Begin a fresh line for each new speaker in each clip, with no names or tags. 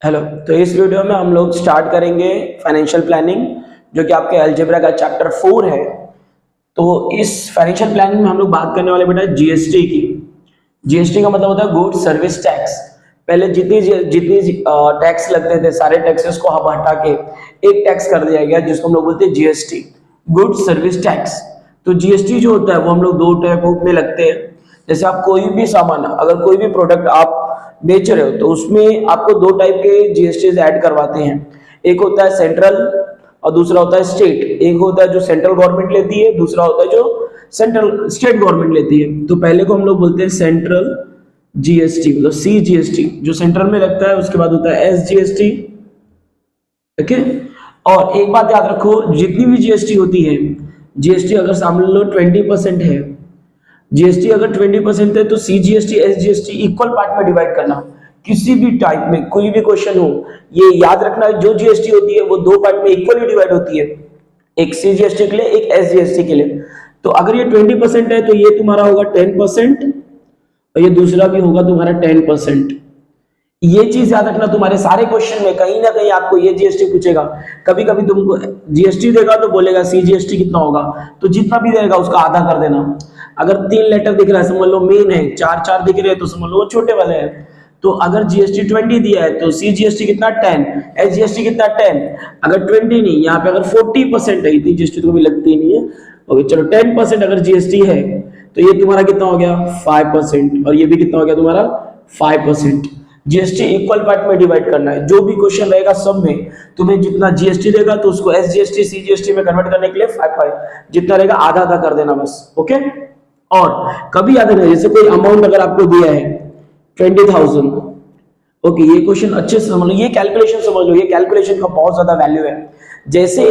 Hello. तो इस video में हम लोग स्टार्ट करेंगे फाइनेंशियल प्लानिंग, जो कि आपके अलजेब्रा का चैप्टर 4 है। तो इस फाइनेंशियल प्लानिंग में हम लोग बात करने वाले बेटा जीएसटी की। जीएसटी का मतलब होता है गुड्स सर्विस टैक्स। पहले जितनी जितनी टैक्स लगते थे सारे टैक्सेस को अब हटा के एक टैक्स कर दिया गया, जिसको हम लोग बोलते हैं जीएसटी, गुड्स सर्विस टैक्स। तो जीएसटी जो होता है वो हम लोग दो टाइप में लगते हैं। जैसे आप कोई भी सामान, अगर कोई भी प्रोडक्ट आप बेच रहे हो तो उसमें आपको दो टाइप के जीएसटी ऐड करवाते हैं। एक होता है सेंट्रल और दूसरा होता है स्टेट। एक होता है जो सेंट्रल गवर्नमेंट लेती है, दूसरा होता है जो स्टेट गवर्नमेंट लेती है। तो पहले को हम लोग बोलते हैं सेंट्रल जीएसटी, मतलब सी जीएसटी जो सेंट्रल में लगता है। उसके बाद होता है एस जीएसटी। ओके। और एक बात याद रखो, जितनी भी जीएसटी होती है, जीएसटी अगर सामने लो 20% है, जीएसटी अगर 20% है तो सीजीएसटी एसजीएसटी इक्वल पार्ट में डिवाइड करना। किसी भी टाइप में कोई भी क्वेश्चन हो, ये याद रखना है, जो जीएसटी होती है वो दो पार्ट में इक्वली डिवाइड होती है, एक सीजीएसटी के लिए, एक एसजीएसटी के लिए। तो अगर ये 20% है तो ये तुम्हारा होगा 10% और ये दूसरा भी होगा तुम्हारा 10%। ये चीज याद रखना, तुम्हारे सारे क्वेश्चन में कहीं ना कहीं आपको ये जीएसटी पूछेगा। कभी कभी तुमको जीएसटी देगा तो बोलेगा सीजीएसटी कितना होगा, तो जितना भी देगा उसका आधा कर देना। अगर 3 लेटर दिख रहा है समझ लो मेन है, 4 दिख रहे हैं तो समझ लो वो छोटे वाले हैं। तो अगर जीएसटी 20 दिया है तो सीजीएसटी कितना 10, एसजीएसटी कितना 10। अगर 20 नहीं, यहाँ पे अगर 40% है, इतनी जीएसटी तो कभी लगती नहीं है। ओके चलो 10% अगर जीएसटी है तो ये तुम्हारा कितना हो गया 5%, और ये भी कितना हो गया तुम्हारा 5%। जीएसटी इक्वल पार्ट में डिवाइड करना है। जो भी क्वेश्चन रहेगा सब में तुम्हें जितना जीएसटी देगा तो उसको एसजीएसटी सीजीएसटी में कन्वर्ट करने के लिए 5 जितना रहेगा आधा आधा कर देना बस। ओके। और कभी याद रखना, जैसे कोई अमाउंट अगर आपको दिया है 20,000, ओके, ये क्वेश्चन अच्छे से समझ लो, ये कैलकुलेशन समझ लो, ये कैलकुलेशन का बहुत ज्यादा वैल्यू है। जैसे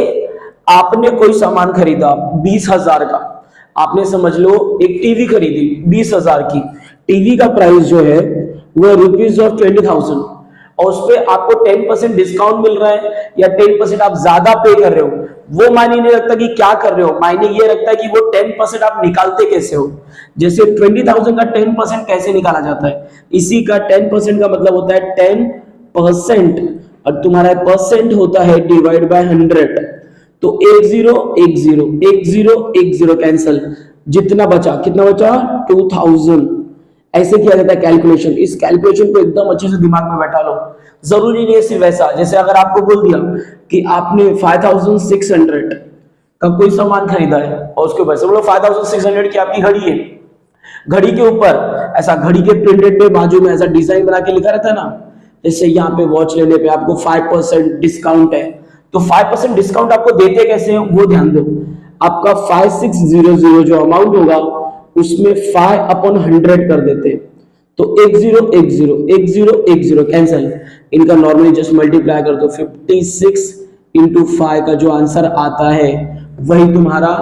आपने कोई सामान खरीदा 20,000 का, आपने समझ लो एक टीवी खरीदी 20,000 की। टीवी का प्राइस जो है वो ₹20,000 और उस पे आपको 10% डिस्काउंट मिल रहा है या 10% आप ज्यादा पे कर रहे हो, वो मायने नहीं रखता कि क्या कर रहे हो, मायने ये रखता है कि वो 10% आप निकालते कैसे हो। जैसे 20,000 का 10% कैसे निकाला जाता है, इसी का 10% का मतलब होता है 10%, और तुम्हारा परसेंट होता है डिवाइड बाय 100। तो 10 कैंसल, जितना बचा कितना बचा 2,000। ऐसे किया जाता है कैलकुलेशन। इस कैलकुलेशन को एकदम अच्छे से दिमाग में बैठा लो। जरूरी नहीं है सिर्फ ऐसा, जैसे अगर आपको बोल दिया कि आपने 5,600 का कोई सामान खरीदा है और उसके ऊपर समझ लो 5,600 की आपकी घड़ी है, घड़ी के ऊपर ऐसा घड़ी के प्रिंटेड पे बाजू में ऐसा डिजाइन बना के लिखा रहता है ना, जैसे यहाँ पे वॉच लेने पे आपको 5% डिस्काउंट है। तो 5% डिस्काउंट आपको देते कैसे हैं वो ध्यान दो। आपका 5,600 जो अमाउंट होगा उसमें 5/100 कर देते, तो 10 कैंसल, इनका नॉर्मली जस्ट मल्टीप्लाई कर दो। 56 इंटू 5 का जो आंसर आता है वही तुम्हारा,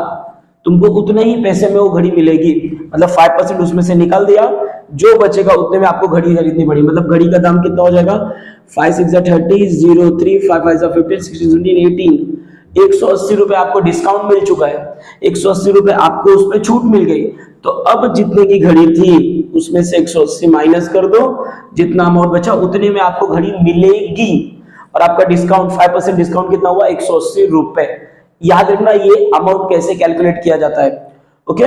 तुमको उतने ही पैसे में वो घड़ी मिलेगी। मतलब 5% उसमें से निकाल दिया, जो बचेगा उतने में आपको घड़ी खरीदनी पड़ी। मतलब घड़ी का दाम कितना हो जाएगा 5 6 30, 0 3 5 5 15 16 17 18, 180 रुपए आपको डिस्काउंट मिल चुका है, 180 रुपए आपको उसमें छूट मिल गई। तो अब जितने की घड़ी थी उसमें से 180 माइनस कर दो, जितना अमाउंट बचा उतने में आपको घड़ी मिलेगी। और आपका डिस्काउंट 5% डिस्काउंट कितना हुआ 180 रुपए। याद रखना ये अमाउंट कैसे कैलकुलेट किया जाता है। ओके,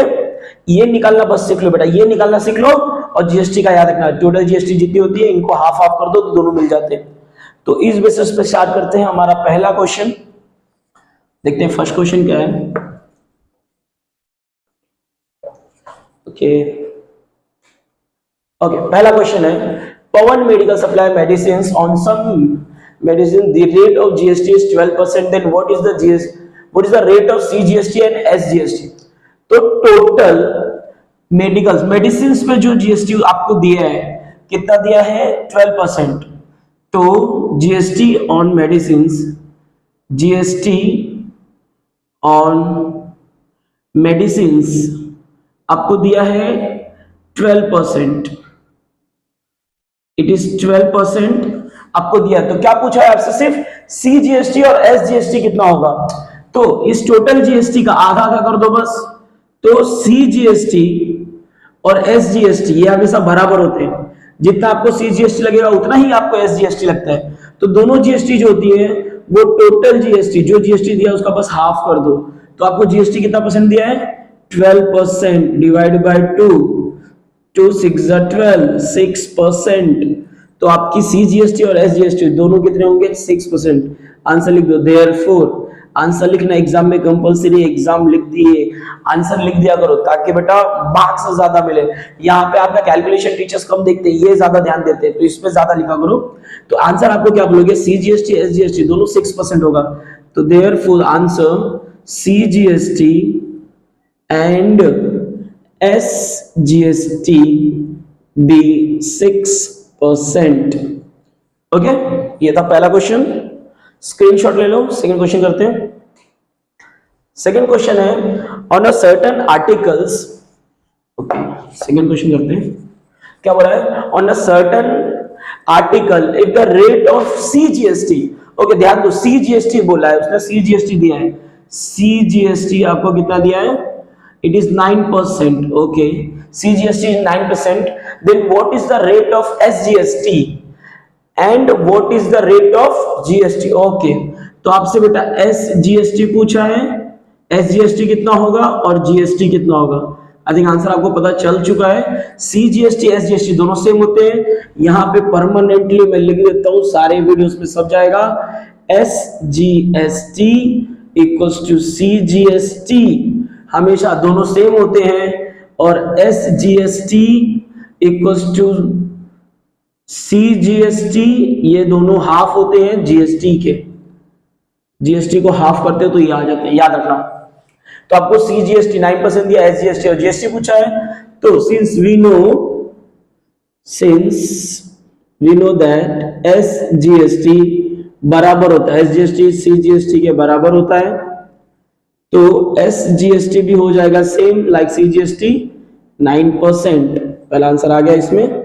ये निकालना बस सीख लो बेटा, ये निकालना सीख लो। और जीएसटी का याद रखना, टोटल जीएसटी जितनी होती है इनको हाफ हाफ कर दो तो दोनों मिल जाते हैं। तो इस बेसिस पे स्टार्ट करते हैं हमारा पहला क्वेश्चन। देखते हैं फर्स्ट क्वेश्चन क्या है। ओके, पहला क्वेश्चन है, Pavan medical supply medicine on some medicine the rate of GST is 12%, then what is the rate of CGST and SGST. तो टोटल मेडिकल मेडिसिन पे जो जीएसटी आपको दिया है कितना दिया है 12%। तो GST on medicine, GST on medicine आपको दिया है 12%, इट इज 12% आपको दिया। तो क्या पूछा है आपसे, सिर्फ सीजीएसटी और एसजीएसटी कितना होगा। तो इस टोटल जीएसटी का आधा आधा कर दो बस। तो सीजीएसटी और एसजीएसटी ये हमेशा बराबर होते हैं। जितना आपको सीजीएसटी लगेगा उतना ही आपको एसजीएसटी लगता है। तो दोनों जीएसटी जो होती है वो टोटल जीएसटी, जो जीएसटी दिया उसका बस हाफ कर दो, तो आपको जीएसटी कितना परसेंट दिया है 12% डिवाइड बाय 2, 2 6 12, 6%। तो आपकी सीजीएसटी और एसजीएसटी दोनों कितने होंगे 6%। आंसर लिख दो। देयरफॉर आंसर लिखना एग्जाम में कंपलसरी, एग्जाम लिख दिए, आंसर लिख दिया करो ताकि बेटा मार्क्स ज्यादा मिले। यहाँ पे आपका कैलकुलेशन टीचर्स कम देखते हैं, ये ज्यादा ध्यान देते हैं, तो इसमें ज्यादा लिखा करो। तो आंसर आपको क्या बोलोगे सीजीएसटी एसजीएसटी दोनों 6% होगा। तो therefore answer CGST and SGST be 6%। Okay, ये था पहला क्वेश्चन, स्क्रीनशॉट ले लो। सेकंड क्वेश्चन करते हैं। सेकंड क्वेश्चन है on a certain articles. Okay, second question करते हैं। क्या बोला है on a certain article if the rate of CGST. Okay, ध्यान दो, सीजीएसटी बोला है उसने, सीजीएसटी दिया है, सीजीएसटी आपको कितना दिया है, it is 9%। Okay, CGST is 9%, then what is the rate of SGST and what is the rate of GST. Okay, तो आपसे बेटा एसजीएसटी पूछा है, एसजीएसटी कितना होगा और जीएसटी कितना होगा। आई थिंक आंसर आपको पता चल चुका है। सीजीएसटी एसजीएसटी दोनों सेम होते हैं। यहाँ पे परमानेंटली मैं लिख देता हूँ, सारे वीडियोस में सब जाएगा, एसजीएसटी इक्वल्स टू सीजीएसटी, हमेशा दोनों सेम होते हैं। और एसजीएसटी इक्वल्स टू सीजीएसटी, ये दोनों हाफ होते हैं जीएसटी के, जीएसटी को हाफ करते हो तो ये आ जाते हैं, याद रखना। तो आपको सीजीएसटी 9% दिया, एसजीएसटी और जीएसटी पूछा है। तो since we know that SGST बराबर होता है, एसजीएसटी सीजीएसटी के बराबर होता है, तो एसजीएसटी भी हो जाएगा सेम लाइक सीजीएसटी 9%। पहला आंसर आ गया इसमें।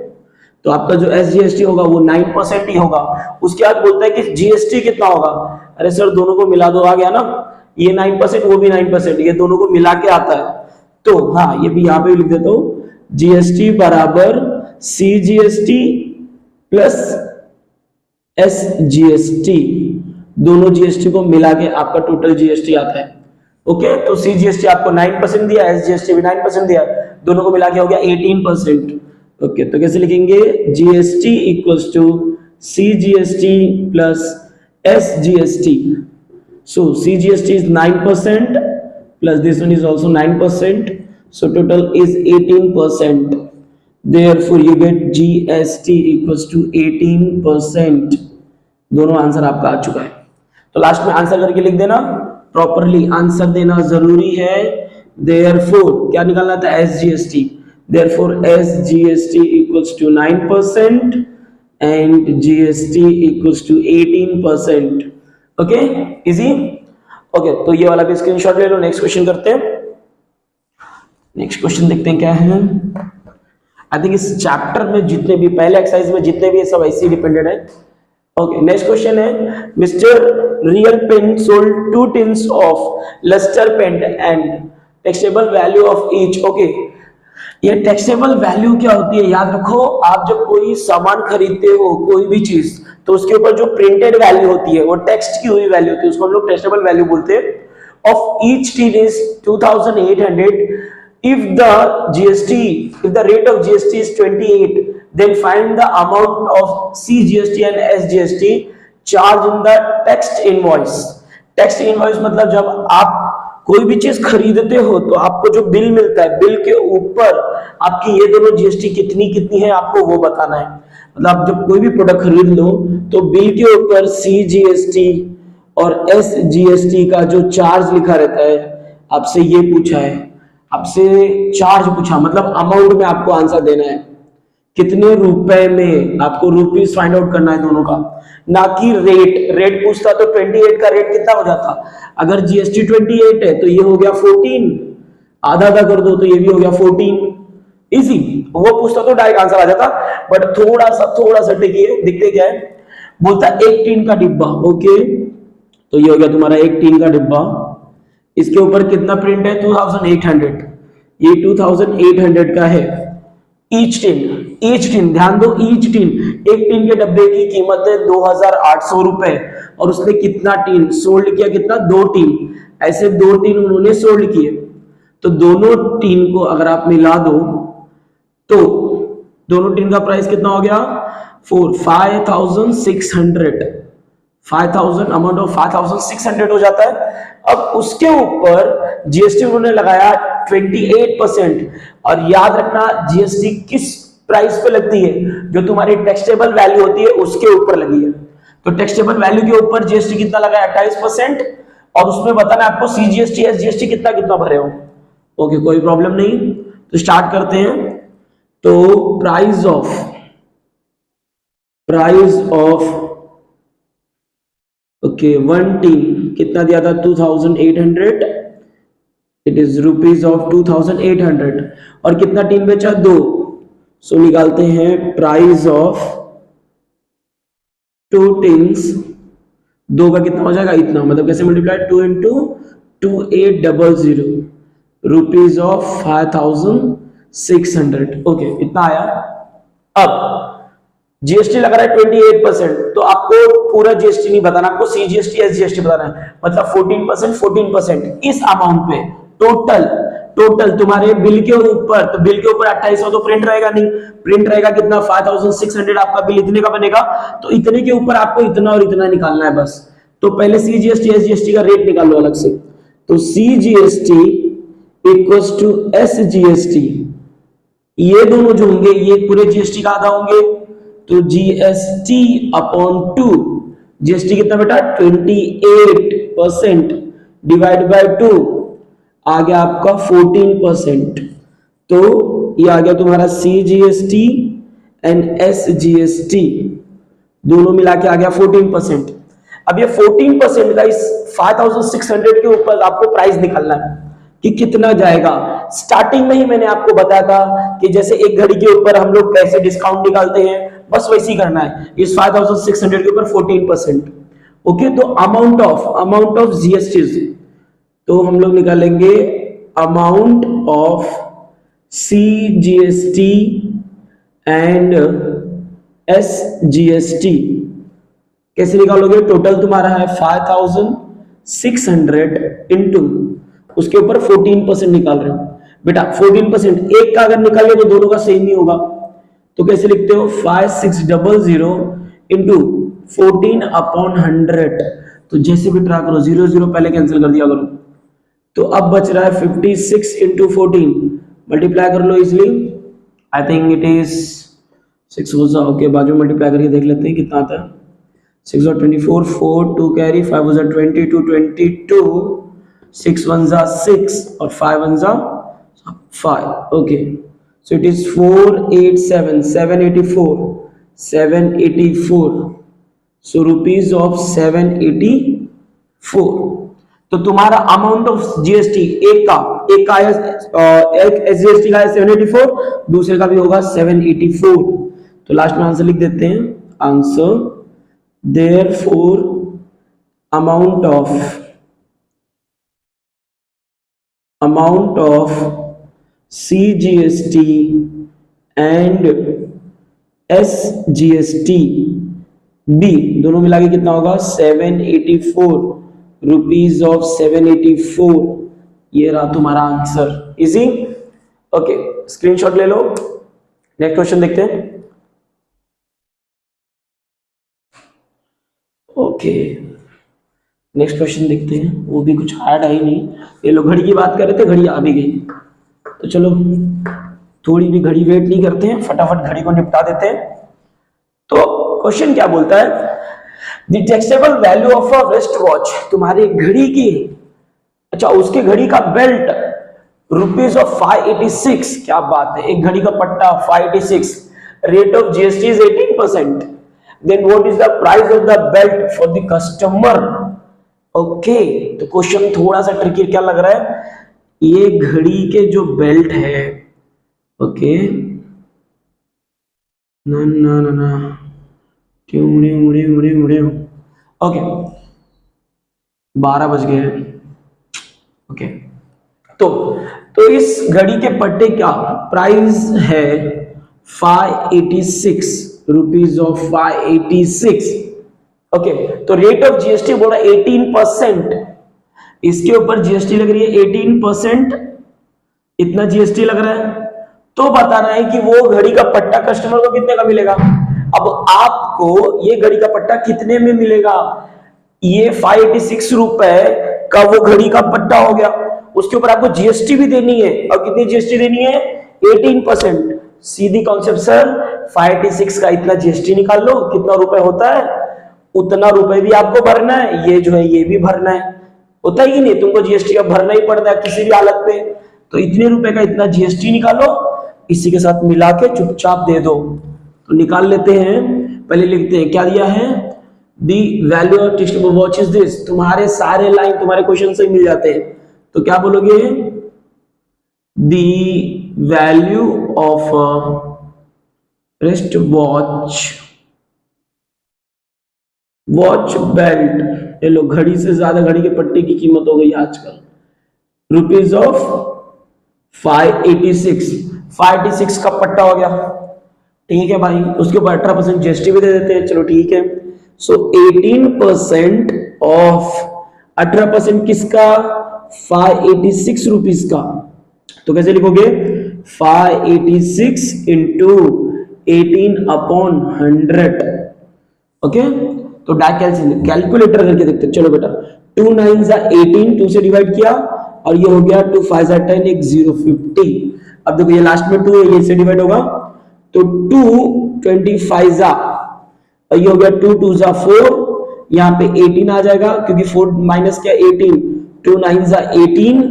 तो आपका जो एसजीएसटी होगा वो 9% ही होगा। उसके बाद बोलता है कि जीएसटी कितना होगा। अरे सर दोनों को मिला दो, आ गया ना, ये 9% वो भी 9%, ये दोनों को मिला के आता है। तो हाँ, ये भी यहाँ पे लिख देता हूँ, जीएसटी बराबर सीजीएसटी प्लस एसजीएसटी, दोनों जीएसटी को मिला के आपका टोटल जीएसटी आता है। ओके, तो सीजीएसटी आपको 9% दिया, एसजीएसटी भी 9% दिया, दोनों को मिला के हो गया 18%। ओके, तो कैसे लिखेंगे, GST equals to CGST plus SGST. So CGST is 9% plus this one is also 9%, so total is 18%. Therefore you get GST equals to 18%. दोनों आंसर आपका आ चुका है। तो लास्ट में आंसर करके लिख देना, प्रॉपरली आंसर देना जरूरी है। Therefore क्या निकालना था, SGST। Therefore SGST equals to 9% and GST equals to 18%. Okay, easy? Okay, तो ये वाला भी स्क्रीनशॉट ले लो। नेक्स्ट क्वेश्चन करते हैं। नेक्स्ट क्वेश्चन देखते हैं क्या है। आई थिंक इस चैप्टर में जितने भी पहले एक्सरसाइज में जितने भी सब ऐसे डिपेंडेंट है। ओके, नेक्स्ट क्वेश्चन है, mister real paint sold 2 tins of lustre paint and taxable value of each. Okay, ये टैक्सेबल वैल्यू क्या होती है, याद रखो। आप जब कोई सामान खरीदते हो, कोई भी चीज, तो उसके ऊपर जो प्रिंटेड वैल्यू होती है वो टेक्स्ट की हुई वैल्यू होती है, उसको हम लोग टैक्सेबल वैल्यू बोलते हैं। Of each tin is 2800। If the rate of GST is 28, then find the amount of CGST and SGST charged in the text invoice. Text invoice मतलब जब आप कोई भी चीज खरीदते हो तो आपको जो बिल मिलता है, बिल के ऊपर आपकी ये दोनों जीएसटी कितनी कितनी है आपको वो बताना है। मतलब आप जब कोई भी प्रोडक्ट खरीद लो तो बिल के ऊपर CGST और SGST का जो चार्ज लिखा रहता है, आपसे ये पूछा है, आपसे चार्ज पूछा, मतलब अमाउंट में आपको आंसर देना है, कितने रुपए में आपको रुपीस फाइंड आउट करना है दोनों का, ना कि रेट। रेट पूछता तो 28 का रेट कितना हो जाता, अगर जीएसटी 28 है तो ये हो गया 14, आधा आधा कर दो तो ये भी हो गया 14। इजी, वो पूछता तो डायरेक्ट आंसर आ जाता, बट थोड़ा सा टिकिए, दिखते क्या है, बोलता एक टीन का डिब्बा। ओके, तो ये हो गया तुम्हारा एक टीन का डिब्बा, इसके ऊपर कितना प्रिंट है 2800, ये 2800 का है। ईच टिन ध्यान दो, ईच टिन, एक टिन के डब्बे की कीमत है 2800 रुपए और उसने कितना टिन सोल्ड किया, कितना, 2 टिन, ऐसे 2 टिन उन्होंने सोल्ड किए। तो दोनों टिन को अगर आप मिला दो तो दोनों टिन का प्राइस कितना हो गया, 5600, 5000 अमाउंट ऑफ 5600 हो जाता है। अब उसके ऊपर जीएसटी उन्होंने लगाया 28%, और याद रखना जीएसटी किस प्राइस पे लगती है, जो तुम्हारी टैक्सेबल वैल्यू होती है उसके ऊपर लगी है। तो टैक्सेबल वैल्यू के ऊपर जीएसटी कितना लगा है, 28%, और उसमें बताना आपको सीजीएसटी एसजीएसटी कितना कितना भरे हो। ओके, कोई प्रॉब्लम नहीं, तो स्टार्ट करते हैं। तो प्राइस ऑफ ओके 1 टीन कितना दिया था, 2800, इट इज रुपीज ऑफ 2800, और कितना टीन बेचा, 2। सो निकालते हैं प्राइस ऑफ 2 टीन्स, 2 का कितना हो जाएगा, इतना, मतलब कैसे multiply, 2 into 2800 rupees of 5600। Okay, इतना आया। अब जीएसटी लगा रहा है 28%, तो आपको पूरा जीएसटी नहीं बताना, आपको सीजीएसटी एसजीएसटी बताना है, मतलब 14% इस अमाउंट पे टोटल तुम्हारे बिल के ऊपर। तो बिल के ऊपर 2800 तो प्रिंट रहेगा नहीं, प्रिंट रहेगा कितना, 5600, आपका बिल इतने का बनेगा। तो इतने के ऊपर आपको इतना और इतना निकालना है बस। तो पहले सीजीएसटी एसजीएसटी का रेट निकाल लो अलग से। तो सीजीएसटी इक्वल्स टू एसजीएसटी, ये दोनों जो होंगे ये पूरे जीएसटी का आधा होंगे, तो जीएसटी अपॉन 2, जीएसटी कितना बेटा, 28% डिवाइड बाय 2, आ गया आपका 14%। तो ये आ गया तुम्हारा सीजीएसटी एंड एसजीएसटी दोनों मिला के आ गया 14%। अब ये 14% का इस 5600 के ऊपर आपको प्राइस निकालना है कि कितना जाएगा। स्टार्टिंग में ही मैंने आपको बताया था कि जैसे एक घड़ी के ऊपर हम लोग कैसे डिस्काउंट निकालते हैं, बस वैसे ही करना है। इस 5600 के ऊपर 14%। ओके, तो अमाउंट ऑफ जीएसटी, तो हम लोग निकालेंगे amount of CGST and SGST. कैसे निकालोगे, टोटल तुम्हारा है 5600 इंटू उसके ऊपर 14% निकाल रहे हो बेटा। 14% एक का अगर निकाले तो दोनों का सेम ही होगा, तो कैसे लिखते हो, 5600 इंटू 14/100। तो जैसे भी ट्राई करो, 0 0 पहले कैंसिल कर दिया करो। तो अब बच रहा है 56 इंटू 14, मल्टीप्लाई कर लो easily. I think it is 6 हो जाओ। ओके, बाजू मल्टीप्लाई करके देख लेते हैं कितना आता है। 6 और 24, 4 2 कैरी, 5 was 22, 22, 6 1s are 6 और 5 1s are 5. Okay, so it is 487, 784. So rupees of 784. तो तुम्हारा अमाउंट ऑफ जीएसटी एक का एक एसजीएसटी का है 784, दूसरे का भी होगा 784। तो लास्ट में आंसर लिख देते हैं। Answer therefore amount of CGST and SGST B दोनों मिला के कितना होगा, 784 रुपीज ऑफ 784। ये रहा तुम्हारा आंसर। इजी। ओके, स्क्रीनशॉट ले लो। नेक्स्ट क्वेश्चन देखते हैं। ओके, नेक्स्ट क्वेश्चन देखते हैं। वो भी कुछ हार्ड है ही नहीं। ये लोग घड़ी की बात कर रहे थे, घड़ी आ भी गई। तो चलो थोड़ी भी घड़ी वेट नहीं करते हैं, फटाफट घड़ी को निपटा देते हैं। तो क्वेश्चन क्या बोलता है, the taxable value of a wrist watch, तुम्हारी घड़ी की, अच्छा उसके घड़ी का बेल्ट रुपीज ऑफ 586। क्या बात है, एक घड़ी का पट्टा 586, rate of GST is 18%। then what is the price of the belt for the customer? Okay, तो क्वेश्चन थोड़ा सा ट्रिकी क्या लग रहा है, ये घड़ी के जो बेल्ट है, ओके ना ना ना ना क्यों उड़े उड़े उड़े उड़े, ओके 12 बज गए हैं। ओके, तो इस घड़ी के पट्टे का प्राइस है 586 रुपीज ऑफ 586। ओके, तो रेट ऑफ जीएसटी बोल रहा है 18%, इसके ऊपर जीएसटी लग रही है 18%, इतना जीएसटी लग रहा है। तो बता रहा है कि वो घड़ी का पट्टा कस्टमर को कितने का मिलेगा। अब आपको ये घड़ी का पट्टा कितने में मिलेगा, ये 586 रुपए का वो घड़ी का पट्टा हो गया, उसके ऊपर आपको जीएसटी भी देनी है, और कितनी जीएसटी देनी है, 18%। सीधी कॉन्सेप्ट सर, 586 का इतना जीएसटी निकाल लो, कितना रुपए होता है, उतना रुपए भी आपको भरना है, ये जो है ये भी भरना है, होता ही नहीं, तुमको जीएसटी का भरना ही पड़ता है किसी भी हालत पे। तो इतने रुपए का इतना जीएसटी निकालो, इसी के साथ मिला के चुपचाप दे दो। तो निकाल लेते हैं, पहले लिखते हैं क्या दिया है, the value of textbook what is this. तुम्हारे सारे लाइन तुम्हारे क्वेश्चन से मिल जाते हैं, तो क्या बोलोगे, the value of wrist watch belt, ये लो घड़ी से ज्यादा घड़ी के पट्टे की कीमत हो गई आजकल, रुपीज ऑफ 586 का पट्टा हो गया, ठीक है भाई। उसके ऊपर 18% जीएसटी भी दे देते हैं, चलो ठीक है। सो 18% ऑफ 18% किसका, 586 रुपीज का। तो कैसे लिखोगे, 586 इंटू 18/100। ओके, तो कैलकुलेटर करके देखते हैं। चलो बेटा, 2 9 18, 2 से डिवाइड किया और ये हो गया 2 5 10, एक 0 50। अब देखो ये लास्ट में 2 है, ये से डिवाइड होगा तो 2 25 और ये हो गया 2 2 4, यहाँ पे 18 आ जाएगा क्योंकि 4 माइनस क्या 18, 2 9 18,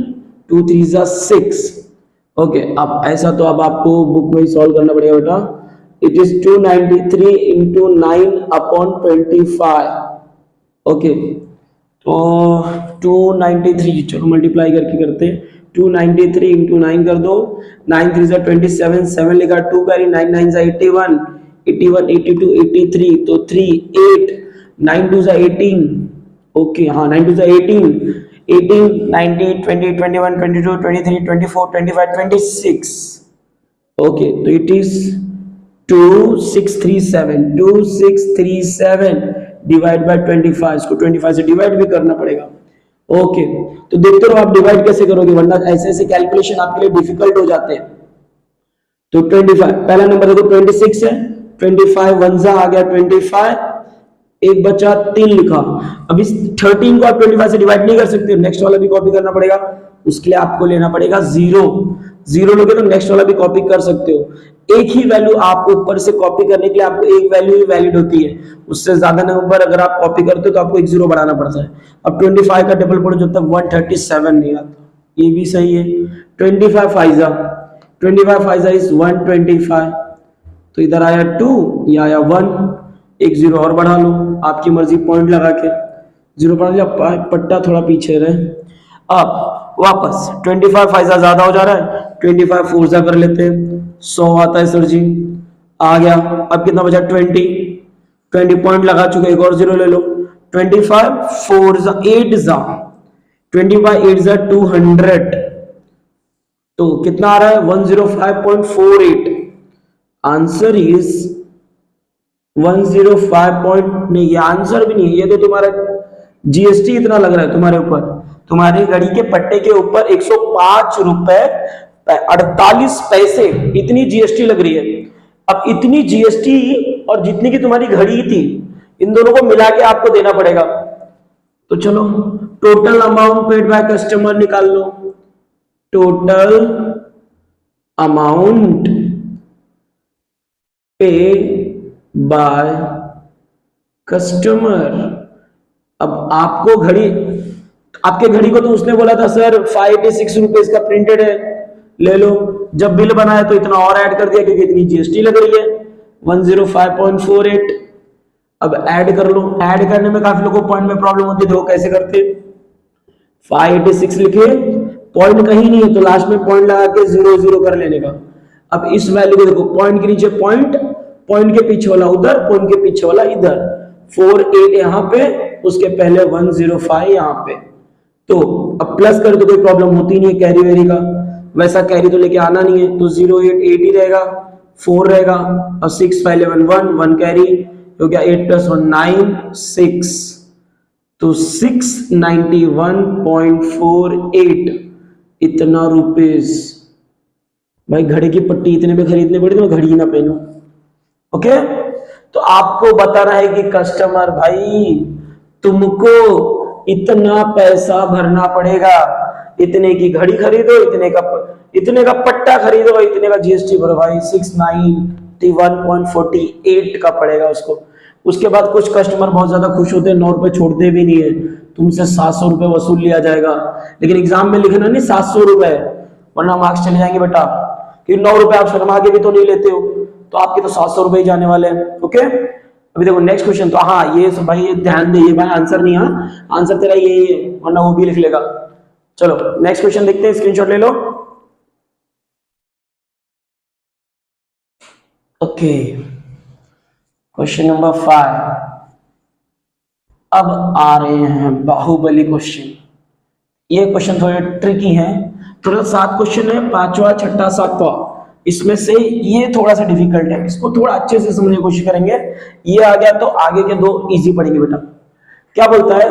2 3 6। ओके, अब ऐसा तो अब आपको बुक में ही सॉल्व करना पड़ेगा बेटा। It is 293 into 9/25। ओके, तो 293, चलो मल्टीप्लाई करके करते हैं, 293 इंटू 9 कर दो, 9 3 27, 7 लिखा 2 कैरी, 9 9 81, 81 82 83, तो 3 8, 9 2 18। ओके, हाँ 9 2 18, 18 90 20 21 22 23 24 25 26। ओके, तो इट इज 2637 डिवाइड बाय 25, इसको 25 से डिवाइड भी करना पड़ेगा। ओके, तो देखते रहो आप डिवाइड कैसे करोगे, वरना ऐसे ऐसे कैलकुलेशन आपके लिए डिफिकल्ट हो जाते हैं। तो 25, पहला नंबर देखो 26 है, 25 1 आ गया 25, एक बचा 3 लिखा। अब इस 13 को आप 25 से डिवाइड नहीं कर सकते, नेक्स्ट वाला भी कॉपी करना पड़ेगा, उसके लिए आपको लेना पड़ेगा 0 लोगे तो नेक्स्ट वाला भी कॉपी कर सकते हो। एक ही वैल्यू आप ऊपर से कॉपी करने के लिए आपको एक वैल्यू ही वैलिड होती है, उससे ज्यादा नंबर अगर आप कॉपी करते हो तो आपको एक 0 बढ़ाना पड़ता है। अब 25 का डबल पढ़ो जब तक 137 नहीं आता, ये भी सही है। 25 5 इज 125, तो इधर आया 2, ये आया 1, एक 0 और बढ़ा लो, आपकी मर्जी, पॉइंट लगा के 0 बढ़ा लिया, पट्टा थोड़ा पीछे रहे। अब वापस 25 5 ज्यादा हो जा रहा है, 25 4 कर लेते हैं, 100 आता है सर जी, आ गया। अब कितना बचा 20 पॉइंट लगा चुके, एक और 0 ले लो, 25 4 8 25 8 200, तो कितना आ रहा है 105.48। आंसर इज 105 नहीं, ये आंसर भी नहीं है, ये तो तुम्हारा जीएसटी इतना लग रहा है तुम्हारे ऊपर, तुम्हारी घड़ी के पट्टे के ऊपर 105 रुपए 48 पैसे इतनी जीएसटी लग रही है। अब इतनी जीएसटी और जितनी की तुम्हारी घड़ी थी, इन दोनों को मिला के आपको देना पड़ेगा। तो चलो total amount paid by customer निकाल लो, टोटल अमाउंट पे बाय कस्टमर। अब आपको घड़ी, आपके घड़ी को तो उसने बोला था सर 586 रुपीज का प्रिंटेड है, ले लो। जब बिल बनाया तो इतना और ऐड कर दिया क्योंकि इतनी जीएसटी लग रही है 105.48। अब ऐड कर लो, ऐड करने में काफी लोगों को पॉइंट में प्रॉब्लम होती है, तो कैसे करते, 586 लिखे, पॉइंट कहीं नहीं है तो लास्ट में पॉइंट लगा के 0 0 कर लेने का। अब इस वैल्यू को देखो, पॉइंट के नीचे पॉइंट, पॉइंट के पीछे वाला उधर, पॉइंट के पीछे वाला इधर, 48 यहाँ पे, उसके पहले 105 यहाँ पे। तो अब प्लस कर तो कोई प्रॉब्लम होती नहीं है कैरी वेरी का, वैसा कैरी तो लेके आना नहीं है, तो 08 ही रहेगा, 4 रहेगा और 6 पहले 1 1 कैरी हो गया, 8 + 1 9 6, तो 691.48 इतना रुपीस। भाई घड़ी की पट्टी इतने में खरीदनी पड़ी तो मैं घड़ी ही ना पहनूं। ओके, तो आपको बता रहा है कि कस्टमर भाई तुमको इतना पैसा भरना पड़ेगा, इतने की घड़ी खरीदो, इतने का पट्टा खरीदो, इतने का जीएसटी भरो भाई, 691.48 का पड़ेगा उसको। उसके बाद कुछ कस्टमर बहुत ज्यादा खुश होते हैं, 9 रुपए छोड़ते भी नहीं है, तुमसे 700 रुपए वसूल लिया जाएगा, लेकिन एग्जाम में लिखना नहीं 700 रुपए, वरना मार्क्स चले जाएंगे बेटा, कि 9 रुपए आप शर्मा के भी तो नहीं लेते हो, तो आपके तो 700 रुपए ही जाने वाले हैं। ओके, अभी देखो नेक्स्ट क्वेश्चन, तो हाँ ये भाई ये ध्यान दे, ये भाई आंसर नहीं, हाँ आंसर तेरा ये है, वरना वो भी लिख लेगा। चलो नेक्स्ट क्वेश्चन देखते हैं, स्क्रीनशॉट ले लो। Okay, question number 5। अब आ रहे हैं बाहुबली क्वेश्चन। ये क्वेश्चन थोड़े ट्रिकी है, टोटल 7 क्वेश्चन है, 5वां 6ठा 7वां, इसमें से ये थोड़ा सा डिफिकल्ट है, इसको थोड़ा अच्छे से समझने की कोशिश करेंगे। ये आ गया तो आगे के 2 इजी पड़ेंगे बेटा। क्या बोलता है,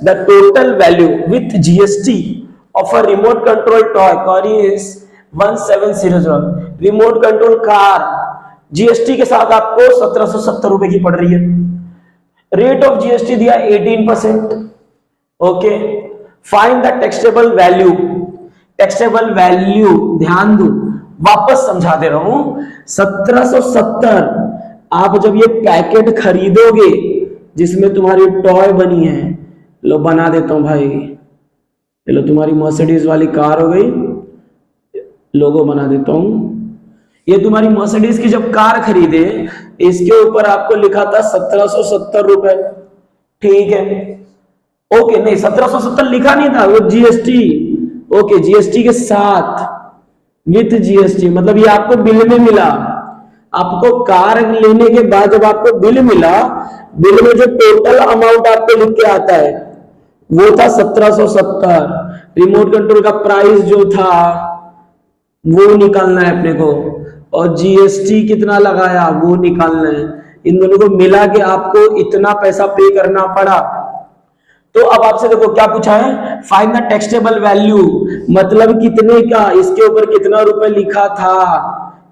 the total value with GST of a remote control toy car is 1700। Remote control car GST के साथ आपको 1770 रुपए की पड़ रही है। रेट ऑफ जीएसटी दिया 18%। Okay, find the taxable value. Taxable value ध्यान दो, वापस समझा दे रहा हूं, 1770 आप जब ये पैकेट खरीदोगे जिसमें तुम्हारी टॉय बनी है, लो बना देता हूं भाई, लो तुम्हारी मर्सिडीज वाली कार हो गई, लोगो बना देता हूं। ये तुम्हारी मर्सिडीज की जब कार खरीदे, इसके ऊपर आपको लिखा था 1770 रुपए, ठीक है। ओके, नहीं 1770 लिखा नहीं था, वो जीएसटी, ओके जीएसटी के साथ, विथ जीएसटी, मतलब ये आपको बिल में मिला। आपको कार लेने के बाद जब आपको बिल मिला, बिल में जो टोटल अमाउंट आपको लिख के आता है वो था 1770। रिमोट कंट्रोल का प्राइस जो था वो निकालना है अपने को, और जीएसटी कितना लगाया वो निकालना है। इन दोनों को मिला के आपको इतना पैसा पे करना पड़ा। तो अब आपसे देखो क्या पूछा है, फाइंड द टैक्सेबल वैल्यू, मतलब कितने का, इसके ऊपर कितना रुपए लिखा था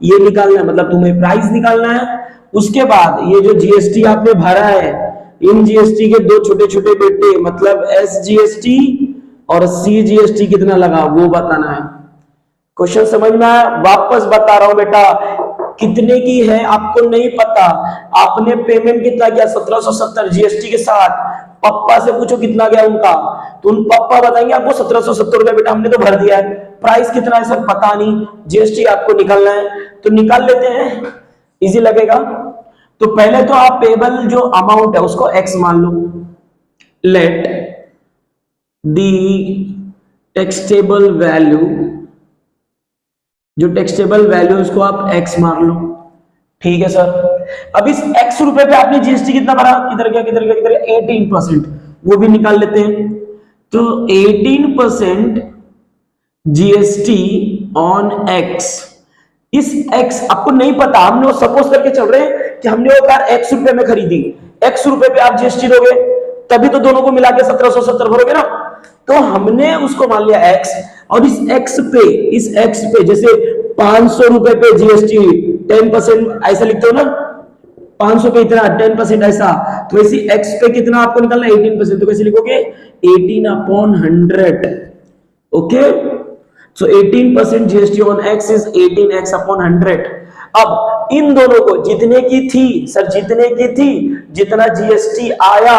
ये निकालना है, मतलब तुम्हें प्राइस निकालना है। उसके बाद ये जो जीएसटी आपने भरा है, इन जीएसटी के 2 छोटे छोटे बेटे, मतलब एसजीएसटी और सीजीएसटी कितना लगा वो बताना है। क्वेश्चन समझ में आया? वापस बता रहा हूं बेटा, कितने की है आपको नहीं पता, आपने पेमेंट कितना किया 1770 जीएसटी के साथ, पप्पा से पूछो कितना गया उनका, तो उन पप्पा बताएंगे आपको 1770 रुपए, बेटा हमने तो भर दिया है। प्राइस कितना है सर पता नहीं, जीएसटी आपको निकालना है, तो निकाल लेते हैं, इजी लगेगा। तो पहले तो आप पेबल जो अमाउंट है उसको एक्स मान लो, लेट दी टैक्सेबल वैल्यू, जो टैक्सेबल वैल्यू उसको आप एक्स मान लो, ठीक है सर। अब इस एक्स रुपए पे आपने जीएसटी कितना भरा, किधर गया किधर गया किधर गया, 18%, वो भी निकाल लेते हैं। तो 18% जीएसटी ऑन एक्स, इस एक्स आपको नहीं पता, हमने वो सपोज करके चल रहे हैं कि हमने वो कार एक्स रुपए में खरीदी, एक्स रुपए पे आप जीएसटी दोगे, तभी तो दोनों को मिला के 1770 भरोगे ना। तो हमने उसको मान लिया एक्स, और इस एक्स पे जैसे 500 रुपए पे जीएसटी 10%, ऐसा लिखते हो ना, 500 पे इतना 10% ऐसा, तो वैसे एक्स पे कितना आपको निकालना है 18%, तो कैसे लिखोगे 18/100। Okay, so 18% GST on x is 18x/100। अब इन दोनों को जितने की थी सर, जितने की थी, जितना जीएसटी आया,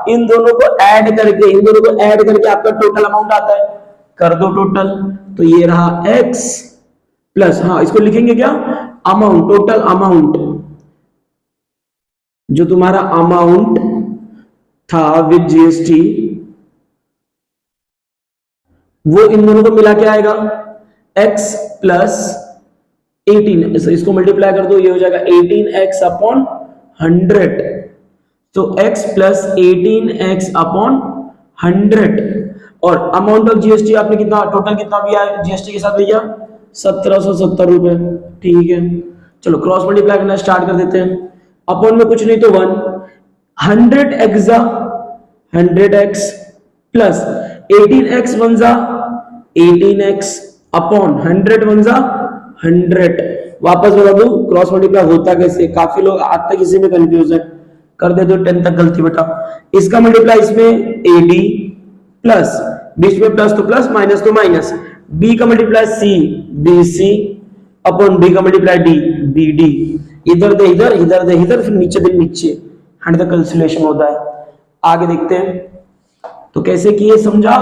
इन दोनों को ऐड करके आपका टोटल अमाउंट आता है, कर दो टोटल, तो ये रहा x प्लस, हाँ इसको लिखेंगे क्या, अमाउंट, टोटल अमाउंट, जो तुम्हारा अमाउंट था विद जीएसटी, वो इन दोनों को मिला के आएगा x प्लस 18, इसको मल्टीप्लाई कर दो, ये हो जाएगा 18x/100। तो x प्लस 18x/100, और अमाउंट ऑफ जीएसटी आपने कितना, टोटल कितना दिया है जीएसटी के साथ भैया, 1770 रुपए, ठीक है। चलो क्रॉस मल्टीप्लाई करना स्टार्ट कर देते हैं। अपॉन में कुछ नहीं तो 1, 100x जा 100x प्लस 18x 1 जा 18x अपॉन 100 1 जा 100। वापस बता दूं क्रॉस मल्टीप्लाई होता कैसे, काफी लोग आज तक इसी में कंफ्यूज है, कर दे दो 10 तक गलती बेटा। इसका मल्टीप्लाई इसमें AD प्लस बीच में प्लस तो प्लस माइनस तो माइनस, B का multiply C BC upon B का मल्टीप्लाई D BD, इधर दे इधर, इधर दे इधर, फिर नीचे दे नीचे, 100 तक कैलकुलेशन होता है। आगे देखते हैं तो कैसे किए समझा।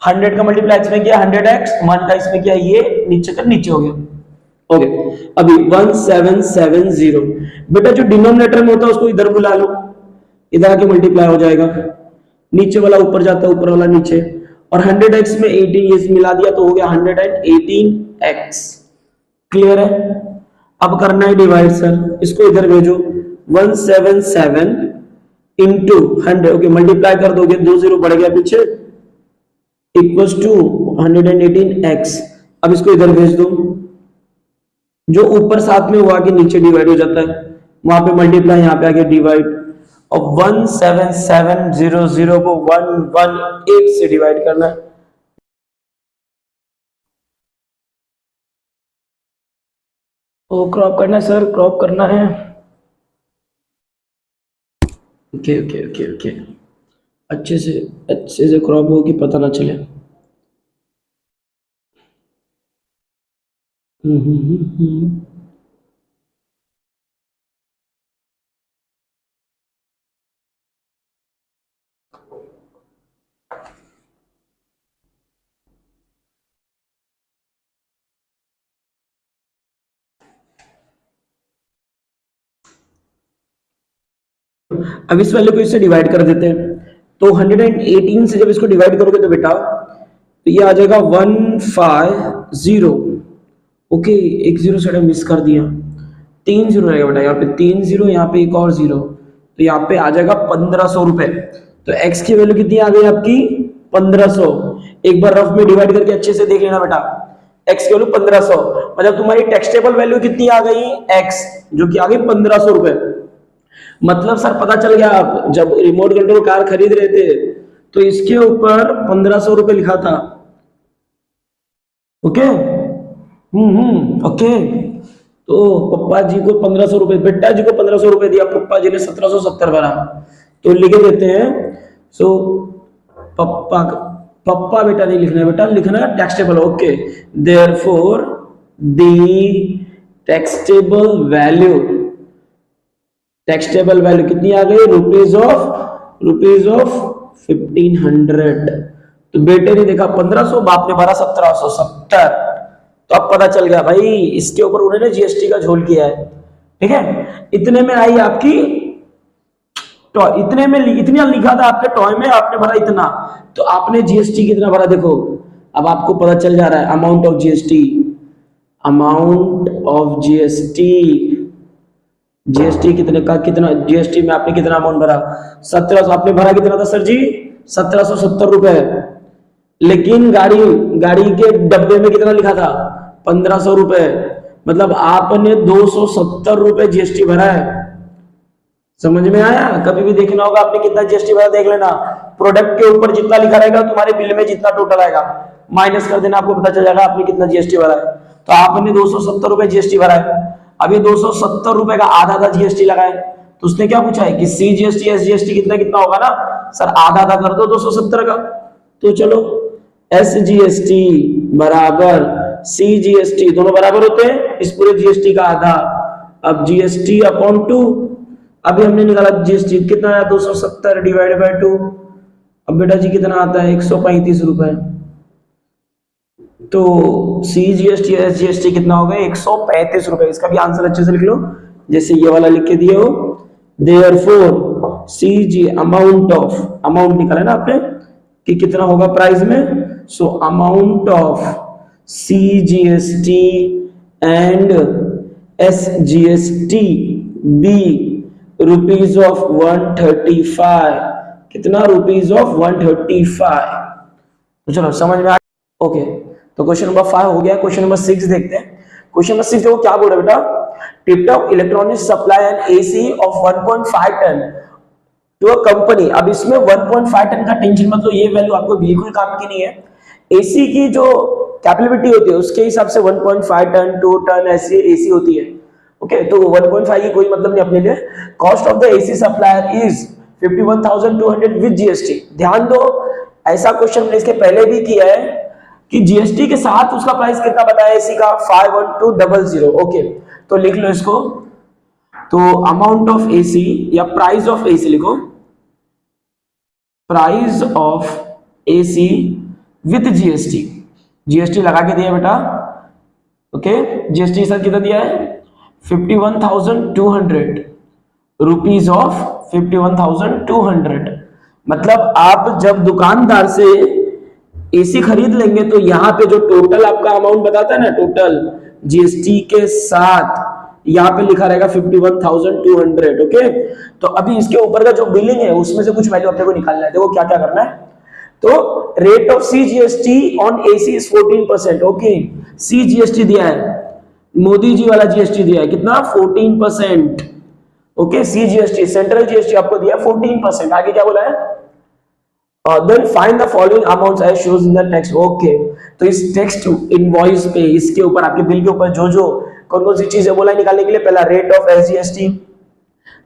100 का मल्टीप्लाई इसमें किया 100x, 1 का इसमें किया ये नीचे का नीचे हो गया। ओके अभी 1770 बेटा जो डिनोमिनेटर में होता है उसको इधर बुला लो, इधर आके मल्टीप्लाई हो जाएगा, नीचे वाला ऊपर जाता है ऊपर वाला नीचे, और 100x में 18 ये मिला दिया तो हो गया 118x। क्लियर है। अब करना है डिवाइड सर, इसको इधर भेजो 177 इंटू 100, ओके मल्टीप्लाई कर दोगे 2 0 बढ़ गया पीछे इक्वल्स टू 118x। अब इसको इधर भेज दो, जो ऊपर साथ में हुआ कि नीचे डिवाइड हो जाता है, वहां पे मल्टीप्लाई यहाँ पे आ गया डिवाइड, और 17700 को 118 से डिवाइड करना है। ओ क्रॉप करना है सर, क्रॉप करना है। ओके ओके ओके ओके, अच्छे से क्रॉप हो कि पता ना चले। अब इस वैल्यू को इससे डिवाइड कर देते हैं, तो 118 से जब इसको डिवाइड करोगे तो बेटा तो ये आ जाएगा 150। ओके एक 0 से मिस कर दिया, 3 0 रहेगा बेटा, यहाँ पे 3 0, यहाँ पे एक और 0, तो यहाँ पे आ जाएगा 1500 रुपए। तो x की वैल्यू कितनी आ गई आपकी 1500। एक बार रफ में डिवाइड करके अच्छे से देख लेना बेटा, x की वैल्यू 1500, मतलब तुम्हारी टैक्सेबल वैल्यू कितनी आ गई x, जो कि आ गई 1500 रुपए। मतलब सर पता चल गया, आप जब रिमोट कंट्रोल कार खरीद रहे थे तो इसके ऊपर 1500 रुपए लिखा था। ओके ओके, तो पप्पा जी को 1500 रुपए, बेटा जी को 1500 रुपए दिया, पप्पा जी ने 1770 भरा, तो लिख देते हैं। सो पप्पा बेटा नहीं लिखना है, बेटा लिखना है taxable. Okay therefore the taxable कितनी आ गई, रुपीज ऑफ 1500। तो बेटे ने देखा 1500, बाप ने भरा 1770, तो अब पता चल गया भाई इसके ऊपर उन्होंने जीएसटी का झोल किया है। ठीक है, इतने में आई आपकी इतने में इतना लिखा था आपके टॉय में, आपने भरा इतना, तो आपने जीएसटी कितना भरा देखो। अब आपको पता चल जा रहा है अमाउंट ऑफ जीएसटी कितने का, कितना जीएसटी में आपने कितना अमाउंट भरा, 1700। आपने भरा कितना था सर जी 1770 रुपए, लेकिन गाड़ी के डब्बे में कितना लिखा था 1500 रुपए, मतलब आपने 270 रुपए जीएसटी भरा है। समझ में आया। कभी भी देखना होगा आपने कितना जीएसटी भरा, देख लेना प्रोडक्ट के ऊपर जितना लिखा रहेगा तुम्हारे बिल में जितना टोटल आएगा माइनस कर देना, आपको पता चल जाएगा आपने कितना जीएसटी भरा है। तो आपने 270 रुपए जीएसटी भरा है। अब ये 270 रुपए का आधा जीएसटी लगा है, तो उसने क्या पूछा है कि सी जीएसटी एस जीएसटी कितना होगा ना सर, आधा कर दो 270 का। तो चलो एस जीएसटी बराबर सी जीएसटी, दोनों बराबर होते हैं, इस पूरे जीएसटी का आधा। अब जीएसटी अपॉन 2, अभी हमने निकाला जीएसटी कितना आया 270 डिवाइड बाय 2। अब बेटा जी कितना आता है 135 रुपए। तो सी जीएसटी एस जीएसटी कितना होगा 135 रुपए। इसका भी आंसर अच्छे से लिख लो, जैसे ये वाला लिख के दिए हो। देयरफॉर सी जी अमाउंट निकाला ना आपने कि कितना होगा प्राइस में, so amount of C GST and S GST be rupees of 135। कितना रुपीज ऑफ 135। तो चलो समझ में आ ओके। तो क्वेश्चन नंबर 5 हो गया। क्वेश्चन नंबर 6 देखते हैं। क्वेश्चन नंबर 6 देखो क्या बोल रहा है बेटा, tiptop electronics supply an AC of 1.5 ton to a company. अब इसमें 1.5 टन का टेंशन मतलब ये वैल्यू आपको बिल्कुल काम की नहीं है। एसी की जो कैपेबिलिटी होती है उसके हिसाब से 1.5 टन 2 टन ऐसी एसी होती है। ओके, तो 1.5 की कोई मतलब नहीं अपने लिए। Cost of the AC supplier is 51,200 with GST. ध्यान दो, ऐसा क्वेश्चन मैंने इसके पहले भी किया है कि जीएसटी के साथ उसका प्राइस कितना बताया एसी का 51200। ओके, तो लिख लो इसको। तो अमाउंट ऑफ एसी या प्राइस ऑफ एसी लिखो, price of AC with GST. GST लगा के दिया बेटा। ओके, जीएसटी सर कितना दिया है 51,200 रुपीज ऑफ 51,200। मतलब आप जब दुकानदार से एसी खरीद लेंगे तो यहाँ पे जो टोटल आपका अमाउंट बताता है ना, टोटल जीएसटी के साथ यहाँ पे लिखा रहेगा 51,200। ओके, तो अभी इसके ऊपर का जो बिलिंग है उसमें से कुछ वैल्यू अपने को निकालना है। देखो क्या क्या करना है। तो rate of CGST on AC is 14%। Okay, CGST दिया है, मोदी जी वाला जीएसटी दिया है कितना 14%। ओके, सीजीएसटी सेंट्रल जीएसटी आपको दिया 14%। आगे क्या बोला है, then find the following amounts as shows in the text. Okay, तो इस टेक्स्ट इनवॉइस पे, इसके ऊपर आपके बिल के ऊपर जो जो कौन कौन सी चीजें बोला है निकालने के लिए, पहला रेट ऑफ एसजीएसटी,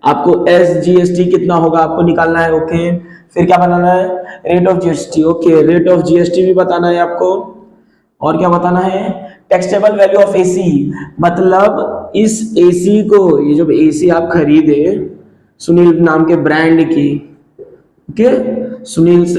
आपको एसजीएसटी कितना होगा आपको निकालना है। ओके, फिर क्या बनाना है, rate of GST. Okay, rate of GST भी बताना है आपको। और क्या बताना है, टैक्सेबल वैल्यू ऑफ एसी, मतलब इस एसी को, ये जो एसी आप खरीदे सुनील नाम के ब्रांड की, ओके, सुनील्स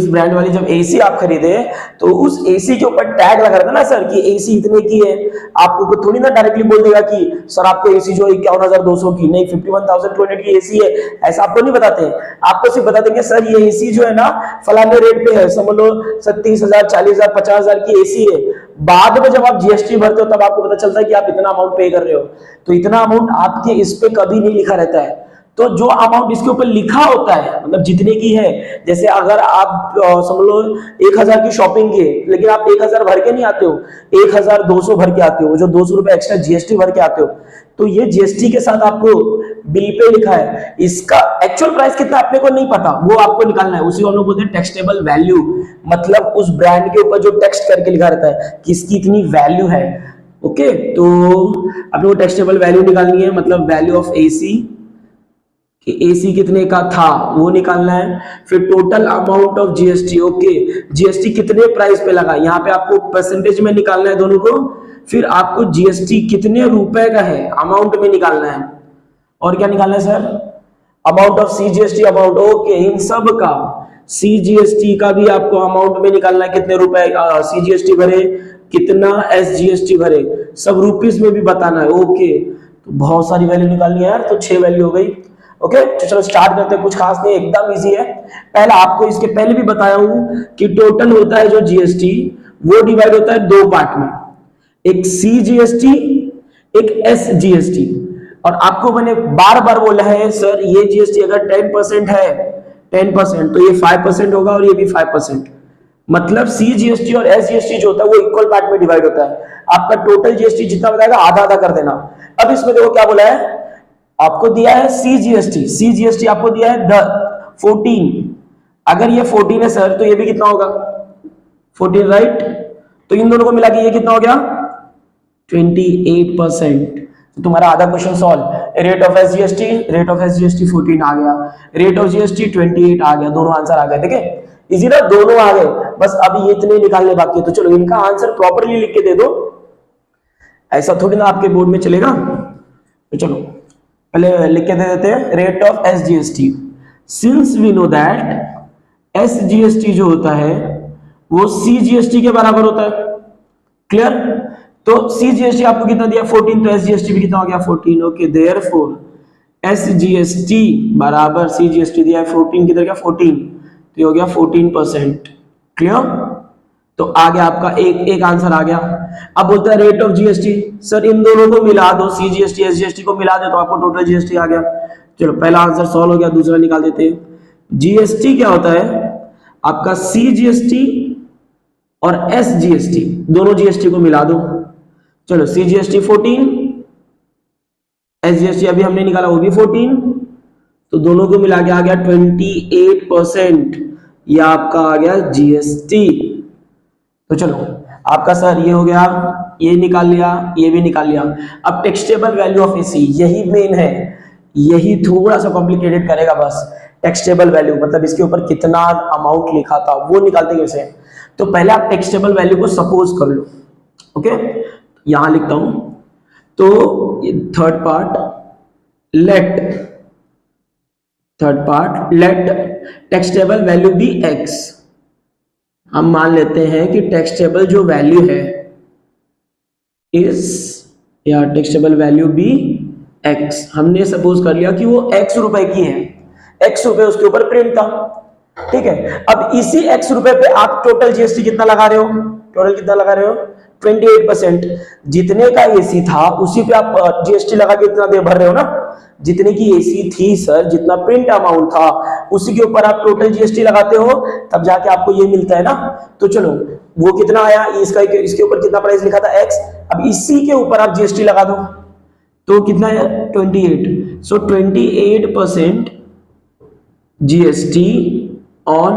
ब्रांड वाली जब एसी आप खरीदे तो उस एसी के ऊपर टैग लगा रहता ना सर कि एसी इतने की है। आपको थोड़ी ना डायरेक्टली बोल देगा कि सर आपको एसी जो 51,200 की नहीं 51,200 की एसी है, ऐसा आपको नहीं बताते। आपको सिर्फ बता देंगे सर ये एसी जो है ना फलाने रेट पे है, समझ लो 37,000 40,000 50,000 की एसी है। बाद में जब आप जीएसटी भरते हो तब आपको पता चलता है कि आप इतना अमाउंट पे कर रहे हो। तो इतना अमाउंट आपके इस पे कभी नहीं लिखा रहता है। तो जो अमाउंट इसके ऊपर लिखा होता है मतलब जितने की है, जैसे अगर आप समझ लो 1,000 की शॉपिंग की है लेकिन आप 1,000 भर के नहीं आते हो, 1,200 भर के आते हो, जो 200 रुपए एक्स्ट्रा जीएसटी भर के आते हो, तो ये जीएसटी के साथ आपको बिल पे लिखा है। इसका एक्चुअल प्राइस कितना अपने को नहीं पता, वो आपको निकालना है। उसी को हम लोग बोलते हैं टैक्सेबल वैल्यू, मतलब उस ब्रांड के ऊपर जो टेक्स्ट करके लिखा रहता है कि इसकी इतनी वैल्यू है। ओके, तो अपने को टैक्सेबल वैल्यू निकालनी है, मतलब वैल्यू ऑफ एसी कि एसी कितने का था वो निकालना है। फिर total amount of GST. Okay, GST कितने प्राइस पे लगा, यहाँ पे आपको परसेंटेज में निकालना है दोनों को। फिर आपको जीएसटी कितने रुपए का है अमाउंट में निकालना है। और क्या निकालना है sir, amount of CGST amount. Okay, इन सब का सीजीएसटी का भी आपको अमाउंट में निकालना है, कितने रुपए सीजीएसटी भरे, कितना एसजीएसटी भरे, सब रुपीस में भी बताना है। ओके, तो बहुत सारी वैल्यू निकालनी है यार, तो 6 वैल्यू हो गई। ओके, तो चलो स्टार्ट करते हैं। कुछ खास नहीं, एकदम इजी है। पहला आपको इसके पहले भी बताया हूं कि टोटल होता है जो जीएसटी वो डिवाइड होता है 2 पार्ट में, एक सीजीएसटी एक एसजीएसटी। और आपको मैंने बार बार बोला है सर ये जीएसटी अगर 10% है 10% तो ये 5% होगा और ये भी 5%, मतलब सीजीएसटी और एसजीएसटी जो होता है वो इक्वल पार्ट में डिवाइड होता है। आपका टोटल जीएसटी जितना बताएगा आधा आधा कर देना। अब इसमें देखो क्या बोला है, आपको दिया है सीजीएसटी आपको दिया है 14। अगर ये 14 है सर तो ये भी कितना होगा 14, राइट। तो इन दोनों को मिला के ये कितना हो गया 28%। तो तुम्हारा आधा question solve. Rate of SGST 14 आ गया, रेट ऑफ जीएसटी 28 आ गया, दोनों आंसर आ गए। ठीक है, इजी ना, दोनों आ गए। बस अभी ये इतने निकालने बाकी है। तो चलो इनका आंसर प्रॉपर्ली लिख के दे दो, ऐसा थोड़ी ना आपके बोर्ड में चलेगा। तो चलो पहले लिख के दे देते हैं rate of SGST. Since we know that SGST जो होता है वो सीजीएसटी के बराबर होता है। क्लियर, तो सीजीएसटी आपको कितना दिया 14, तो एसजीएसटी भी कितना हो गया 14। ओके, देयरफॉर एसजीएसटी बराबर सीजीएसटी दिया है 14, किधर गया 14, तो ये हो गया 14%। क्लियर, तो आ गया आपका एक आंसर आ गया। अब बोलता है रेट ऑफ जीएसटी, सर इन दोनों को मिला दो, सीजीएसटी एसजीएसटी को मिला दे तो आपको टोटल जीएसटी आ गया। चलो पहला आंसर सॉल्व हो गया, दूसरा निकाल देते हैं। जीएसटी क्या होता है आपका, सीजीएसटी और एसजीएसटी दोनों जीएसटी को मिला दो। चलो CGST 14, SGST अभी हमने निकाला वो भी 14, तो दोनों को मिला के आ गया 28%, या आपका आ गया GST। तो चलो आपका सर ये हो गया, ये निकाल लिया, ये भी निकाल लिया। अब टैक्सेबल वैल्यू ऑफ AC, यही मेन है, यही थोड़ा सा कॉम्प्लिकेटेड करेगा बस। टैक्सेबल वैल्यू मतलब इसके ऊपर कितना अमाउंट लिखा था वो निकालते कैसे। तो पहले आप टैक्सेबल वैल्यू को सपोज कर लो, ओके, यहां लिखता हूं। तो third part let taxable value be X। हम मान लेते हैं कि टैक्सेबल जो वैल्यू है या टैक्सेबल वैल्यू बी X। हमने सपोज कर लिया कि वो X रुपए की है, X रुपए उसके ऊपर प्रिंट था, ठीक है। अब इसी X रुपए पे आप टोटल GST कितना लगा रहे हो, टोटल कितना लगा रहे हो 28%। जितने का AC था उसी पे आप GST लगा के इतना दे भर रहे हो ना, जितने की AC थी सर, जितना प्रिंट अमाउंट था उसी के ऊपर आप टोटल GST लगाते हो, तब जाके आपको ये मिलता है ना। तो चलो वो कितना आया, इसका इसके ऊपर कितना प्राइस लिखा था X, अब इसी के ऊपर आप GST लगा दो तो कितना है 28। सो 28% GST ऑन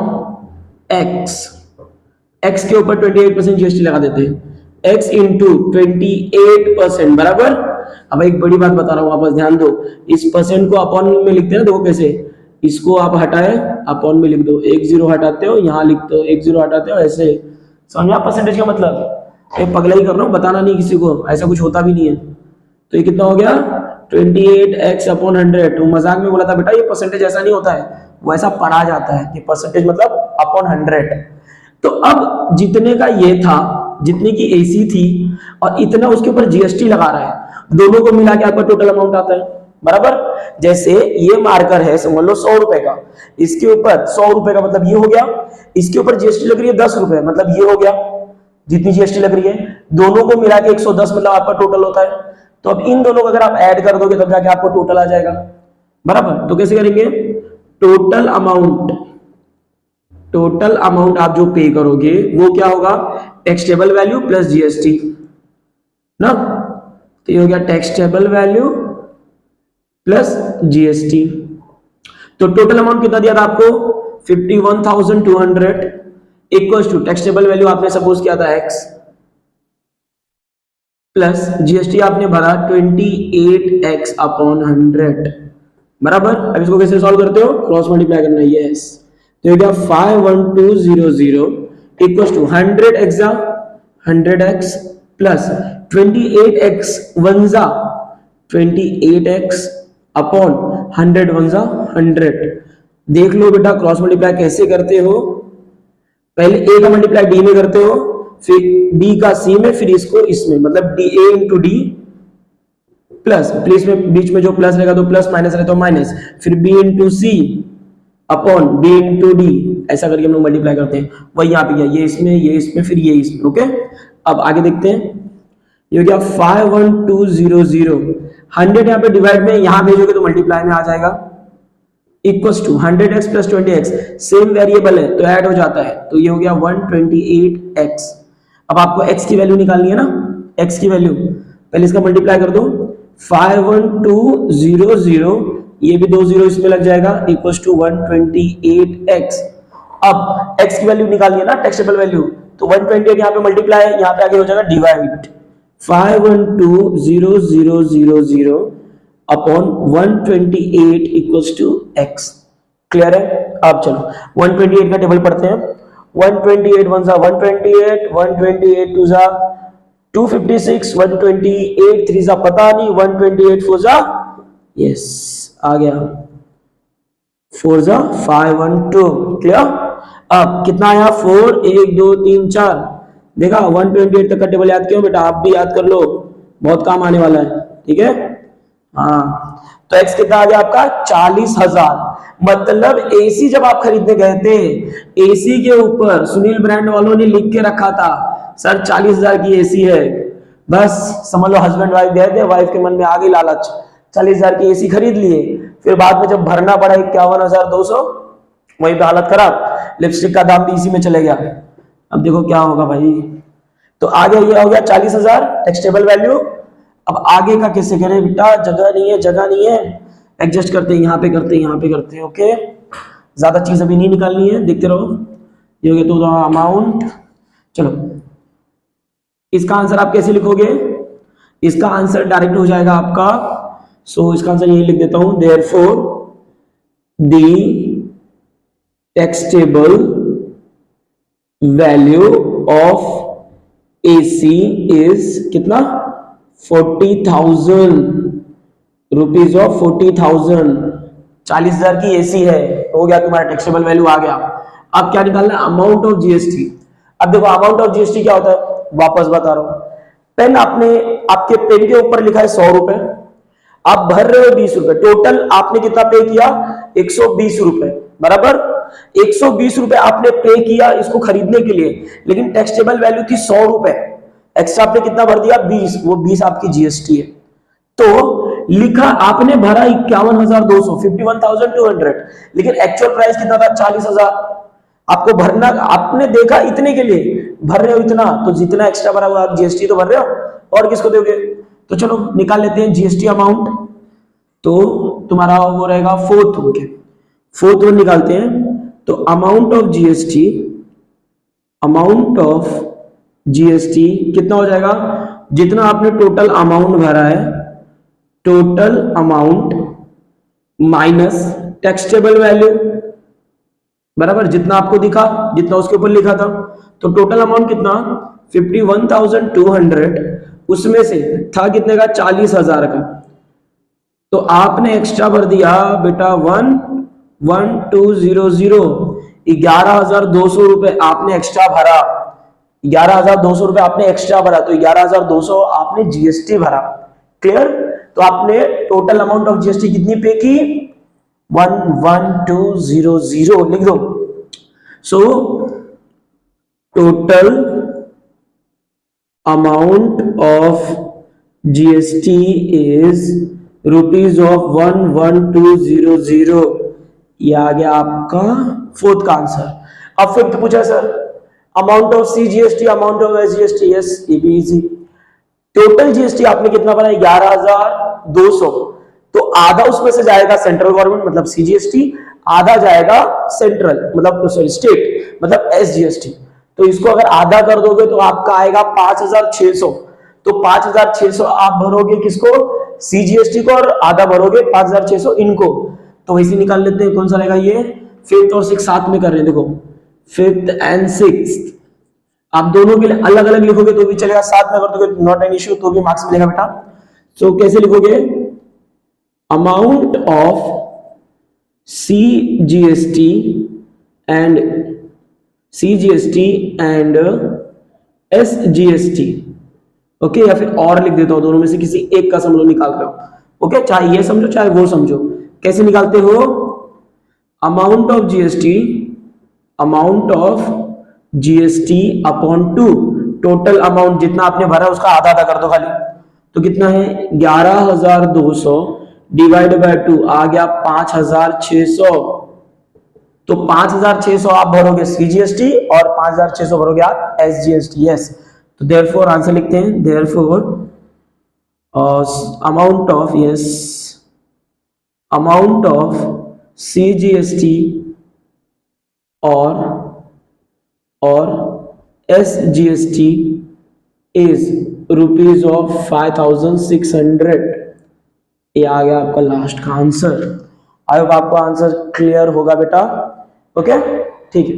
X के ऊपर 28% GST लगा देते हैं, X इंटू 28% बराबर। अब एक बड़ी बात बता रहा हूं, वापस ध्यान दो, इस परसेंट को अपॉन में लिखते हैं ना, देखो कैसे, इसको आप हटाए अपॉन में लिख दो, एक जीरो हटाते हो यहां लिखते हो, एक जीरो हटाते हो ऐसे, समझा परसेंटेज का मतलब। एक पगला ही कर रहा हूं, बताना नहीं किसी को, ऐसा कुछ होता भी नहीं है। तो ये कितना हो गया 28x अपॉन 100। तो मजाक में बोला था बेटा ये परसेंटेज ऐसा नहीं होता है, वो ऐसा पढ़ा जाता है कि परसेंटेज मतलब अपॉन 100। तो अब जितने का ये था, जितने की AC थी और इतना उसके ऊपर GST लगा रहा है, दोनों को मिला के आपका टोटल अमाउंट आता है बराबर। जैसे ये मार्कर है समझ लो 100 रुपए का, इसके ऊपर 100 रुपए का मतलब ये हो गया, इसके ऊपर GST लग रही है 10 रुपए मतलब ये हो गया, जितनी GST लग रही है दोनों को मिला के 110 मतलब आपका टोटल होता है। तो अब इन दोनों को अगर आप ऐड कर दोगे तब जाके आपको टोटल आ जाएगा बराबर। तो कैसे करेंगे, टोटल अमाउंट आप जो पे करोगे वो क्या होगा, टैक्सेबल वैल्यू प्लस GST ना। तो ये हो गया टैक्सेबल वैल्यू प्लस GST। तो टोटल अमाउंट कितना दिया था आपको 51,200 इक्वल्स टू टैक्सेबल वैल्यू आपने सपोज किया था X प्लस GST आपने भरा 28x अपॉन 100 बराबर। अब इसको कैसे सॉल्व करते हो, क्रॉस मल्टीप्लाई करना है, यस। तो ये क्या 51200 equals to 100x 100x plus 28x 28x upon 100 100। देख लो बेटा क्रॉस मल्टीप्लाई कैसे करते हो, पहले A का मल्टीप्लाई D में करते हो, फिर B का C में, फिर इसको इसमें, मतलब A into D plus, plus में बीच में जो प्लस रहेगा तो प्लस, माइनस रहेगा तो माइनस, फिर B into C upon B into D, ऐसा करके हम लोग मल्टीप्लाई करते हैं। वही यहाँ पे किया, ये इसमें फिर ये इसमें, ओके। अब आगे देखते हैं, ये हो गया 51200, 100 यहाँ पे डिवाइड में, यहाँ भेजोगे तो मल्टीप्लाई में आ जाएगा, equals to 100x plus 20x, same variable है तो ऐड हो जाता है, तो ये हो गया 128x। अब आपको x की वैल्यू निकालनी है ना, x की वैल्यू पहले इसका मल्टीप्लाई कर दो, 51200, ये भी 2 जीरो इसमें लग जाएगा, इक्वल्स टू 128x। अब x की वैल्यू निकालनी है ना, टैक्सेबल वैल्यू, तो 128 यहाँ पे मल्टीप्लाई, यहाँ पे आगे हो जाएगा divide, 5120000 upon 128 equals to x। Clear है। अब चलो 128 का टेबल पढ़ते हैं, 128 1 जा 128, 128 2 जा 256, 128 3 जा पता नहीं, 128 4 जा, यस आ गया, 4 जा 512। क्लियर। अब कितना आया 4 1 2 3 4, देखा 128 तक का टेबल याद क्यों बेटा, आप भी याद कर लो, बहुत काम आने वाला है, ठीक है। हाँ तो x कितना आ गया आपका 40,000। मतलब AC जब आप खरीदने गए थे, AC के ऊपर सुनील ब्रांड वालों ने लिख के रखा था सर 40,000 की AC है, बस समझ लो हस्बैंड वाइफ गए थे, वाइफ के मन में आ गई लालच, 40,000 की AC खरीद लिए, फिर बाद में जब भरना पड़ा 51,200, वहीं पे हालत खराब, लिपस्टिक का दाम भी इसी में चले गया। अब देखो क्या होगा भाई। तो आगे ये हो गया 40,000 टैक्सेबल वैल्यू। अब आगे का कैसे करें बेटा, जगह नहीं है, एडजस्ट करते हैं, यहाँ पे करते हैं। ओके, ज्यादा चीज अभी नहीं निकालनी है, देखते रहो। ये हो गया तो अमाउंट। चलो इसका आंसर आप कैसे लिखोगे, इसका आंसर डायरेक्ट हो जाएगा आपका, सो इसका आंसर यही लिख देता हूं, therefore the taxable value of AC is कितना, 40,000 रुपीज ऑफ 40,000, 40,000 की AC है, हो गया तुम्हारा टैक्सेबल वैल्यू आ गया। अब क्या निकालना है, अमाउंट ऑफ GST। अब देखो अमाउंट ऑफ GST क्या होता है, वापस बता रहा हूं। पेन आपके पेन के ऊपर लिखा है 100 रुपए, आप भर रहे हो 20 रुपए, टोटल आपने कितना पे किया, 120 रुपए, बराबर। 120 रुपए आपने पे किया इसको खरीदने के लिए, लेकिन टैक्सेबल वैल्यू थी 100 रुपए, एक्स्ट्रा आपने कितना भर दिया, 20, वो 20 आपकी GST है। तो लिखा आपने भरा 51,200, 51,200, लेकिन एक्चुअल प्राइस कितना था, 40,000। आपको भरना, आपने देखा इतने के लिए भर रहे हो इतना, तो जितना एक्स्ट्रा भरा हुआ आप GST तो भर रहे हो, और किसको दोगे। तो चलो निकाल लेते हैं GST अमाउंट। तो तुम्हारा वो रहेगा फोर्थ वन निकालते हैं। तो अमाउंट ऑफ GST कितना हो जाएगा, जितना आपने टोटल अमाउंट भरा है, total amount minus taxable value, बराबर, जितना आपको दिखा, जितना उसके ऊपर लिखा था। तो टोटल अमाउंट कितना, 51,200, उसमें से था कितने का, 40,000 का। तो आपने एक्स्ट्रा भर दिया बेटा 1,1,200, 11,200 रुपए आपने एक्स्ट्रा भरा, 11,200 रुपए आपने एक्स्ट्रा भरा, तो 11,200 आपने GST भरा। क्लियर। तो आपने टोटल अमाउंट ऑफ GST कितनी पे की, 1,1,200 लिख दो। So total amount of GST is rupees of 1,1,200। ये आ गया आपका फोर्थ का आंसर। अब फिफ्थ पूछा sir, amount of CGST, amount of SGST, yes ये भी इजी। टोटल GST आपने कितना भरा, 11,200, तो आधा उसमें से जाएगा सेंट्रल गवर्नमेंट मतलब CGST, आधा जाएगा सेंट्रल मतलब सॉरी स्टेट मतलब SGST। तो इसको अगर आधा कर दोगे तो आपका आएगा 5,600। तो 5,600 आप भरोगे किसको, CGST को, और आधा भरोगे 5,600 इनको। तो वैसे निकाल लेते हैं, कौन सा रहेगा ये, फिफ्थ और सिक्स साथ में कर रहे हैं। देखो फिफ्थ एंड सिक्स्थ आप दोनों के लिए अलग अलग लिखोगे तो भी चलेगा, साथ में अगर दोगे नॉट एन इश्यू, तो भी मार्क्स मिलेगा बेटा। सो कैसे लिखोगे, amount of CGST and SGST, okay, या फिर और लिख देता हूं, दोनों में से किसी एक का समझो निकाल रहे हो, ओके, चाहे ये समझो चाहे वो समझो। कैसे निकालते हो, amount of GST upon 2, total amount जितना आपने भरा उसका आधा आधा कर दो खाली। तो कितना है, 11,200 डिवाइड बाय 2 आ गया 5,600। तो 5,600 आप भरोगे CGST और 5,600 भरोगे आप SGST, यस। तो देयरफॉर आंसर लिखते हैं, देयरफॉर अमाउंट ऑफ CGST और SGST इज रुपीज ऑफ 5,600। ये आ गया आपका लास्ट का आंसर। आई होप आपको आंसर क्लियर होगा बेटा, ओके, ठीक है।